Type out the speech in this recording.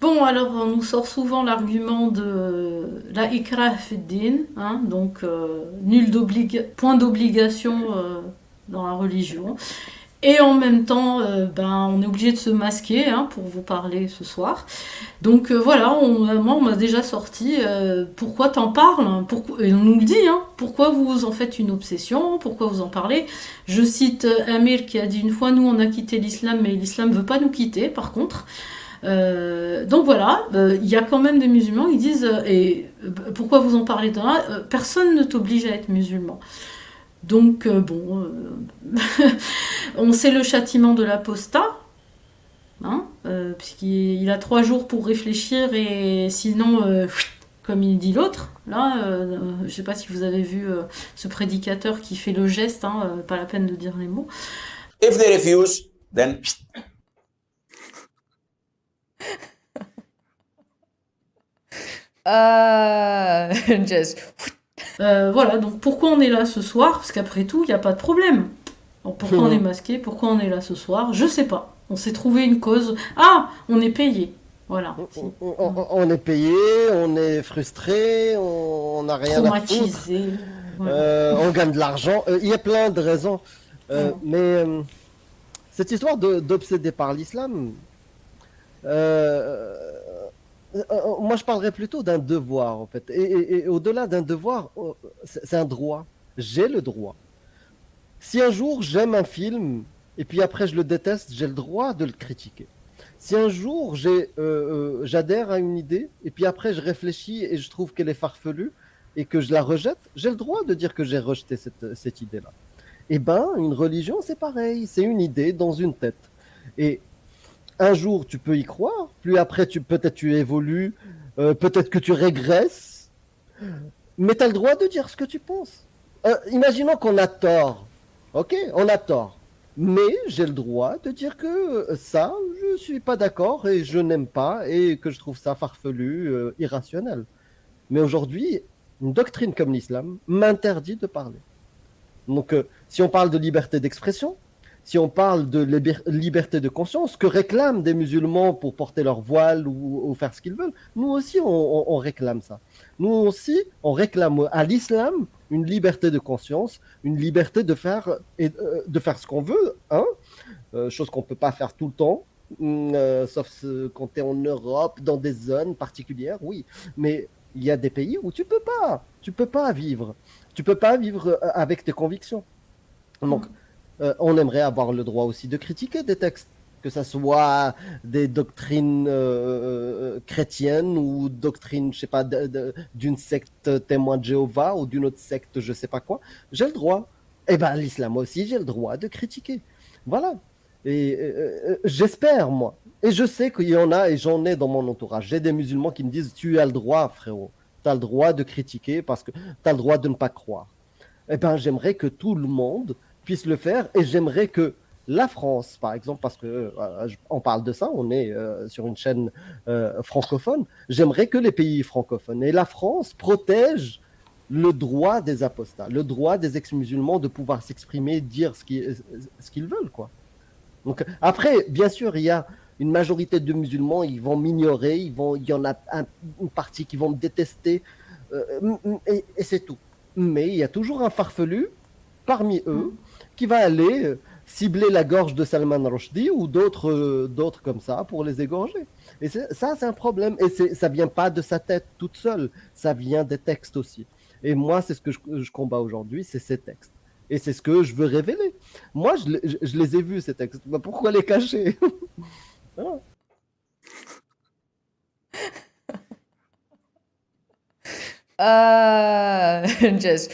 Bon, alors on nous sort souvent l'argument de la ikrah fid-din, hein, donc point d'obligation dans la religion. Et en même temps, ben, on est obligé de se masquer hein, pour vous parler ce soir. Donc voilà, moi on m'a déjà sorti pourquoi t'en parles hein, et on nous le dit, hein, pourquoi vous en faites une obsession, pourquoi vous en parlez. Je cite Amir qui a dit une fois, nous on a quitté l'islam, mais l'islam veut pas nous quitter par contre. Donc voilà, il y a quand même des musulmans qui disent pourquoi vous en parlez dans personne ne t'oblige à être musulman. Donc bon, on sait le châtiment de l'apostat, hein, puisqu'il a 3 jours pour réfléchir et sinon, comme il dit l'autre, là, je sais pas si vous avez vu ce prédicateur qui fait le geste, hein, pas la peine de dire les mots. If they refuse, then Just. Voilà, donc pourquoi on est là ce soir? Parce qu'après tout, il n'y a pas de problème. Donc pourquoi on est masqué? Pourquoi on est là ce soir? Je sais pas. On s'est trouvé une cause. Ah, on est payé. Voilà. On est payé, on est frustré, on n'a rien à foutre, Traumatisé. Voilà. on gagne de l'argent. Il y a plein de raisons. Mais cette histoire d'obsédé par l'islam, euh, moi je parlerais plutôt d'un devoir en fait. Et au-delà d'un devoir, c'est un droit. J'ai le droit. Si un jour j'aime un film et puis après je le déteste, j'ai le droit de le critiquer. Si un jour j'adhère à une idée et puis après je réfléchis et je trouve qu'elle est farfelue et que je la rejette, j'ai le droit de dire que j'ai rejeté cette idée-là. Eh ben, une religion, c'est pareil, c'est une idée dans une tête. Et un jour, tu peux y croire, puis après, peut-être tu évolues, peut-être que tu régresses, mais tu as le droit de dire ce que tu penses. Imaginons qu'on a tort. Ok, on a tort. Mais j'ai le droit de dire que ça, je ne suis pas d'accord et je n'aime pas et que je trouve ça farfelu, irrationnel. Mais aujourd'hui, une doctrine comme l'islam m'interdit de parler. Donc, si on parle de liberté d'expression, si on parle de liberté de conscience, que réclament des musulmans pour porter leur voile ou faire ce qu'ils veulent, nous aussi, on réclame ça. Nous aussi, on réclame à l'islam une liberté de conscience, une liberté de faire ce qu'on veut, hein, chose qu'on ne peut pas faire tout le temps, sauf quand tu es en Europe, dans des zones particulières, oui. Mais il y a des pays où tu peux pas vivre. Tu peux pas vivre avec tes convictions. Donc, on aimerait avoir le droit aussi de critiquer des textes, que ce soit des doctrines chrétiennes ou doctrines, je sais pas, d'une secte témoin de Jéhovah ou d'une autre secte, je sais pas quoi. J'ai le droit. Eh ben, l'islam aussi, j'ai le droit de critiquer. Voilà. Et j'espère, moi. Et je sais qu'il y en a, et j'en ai dans mon entourage. J'ai des musulmans qui me disent, tu as le droit, frérot. Tu as le droit de critiquer parce que tu as le droit de ne pas croire. Eh ben, j'aimerais que tout le monde puisse le faire et j'aimerais que la France, par exemple, parce que on parle de ça, on est sur une chaîne francophone, j'aimerais que les pays francophones et la France protègent le droit des apostats, le droit des ex-musulmans de pouvoir s'exprimer, dire ce qu'ils veulent, quoi. Donc, après, bien sûr, il y a une majorité de musulmans, ils vont m'ignorer, il y en a une partie qui vont me détester, et c'est tout. Mais il y a toujours un farfelu parmi eux qui va aller cibler la gorge de Salman Rushdie ou d'autres comme ça pour les égorger. Et ça, c'est un problème. Et ça vient pas de sa tête toute seule, ça vient des textes aussi. Et moi, c'est ce que je combats aujourd'hui, c'est ces textes. Et c'est ce que je veux révéler. Moi, je les ai vus, ces textes. Bah, pourquoi les cacher? Ah. Just.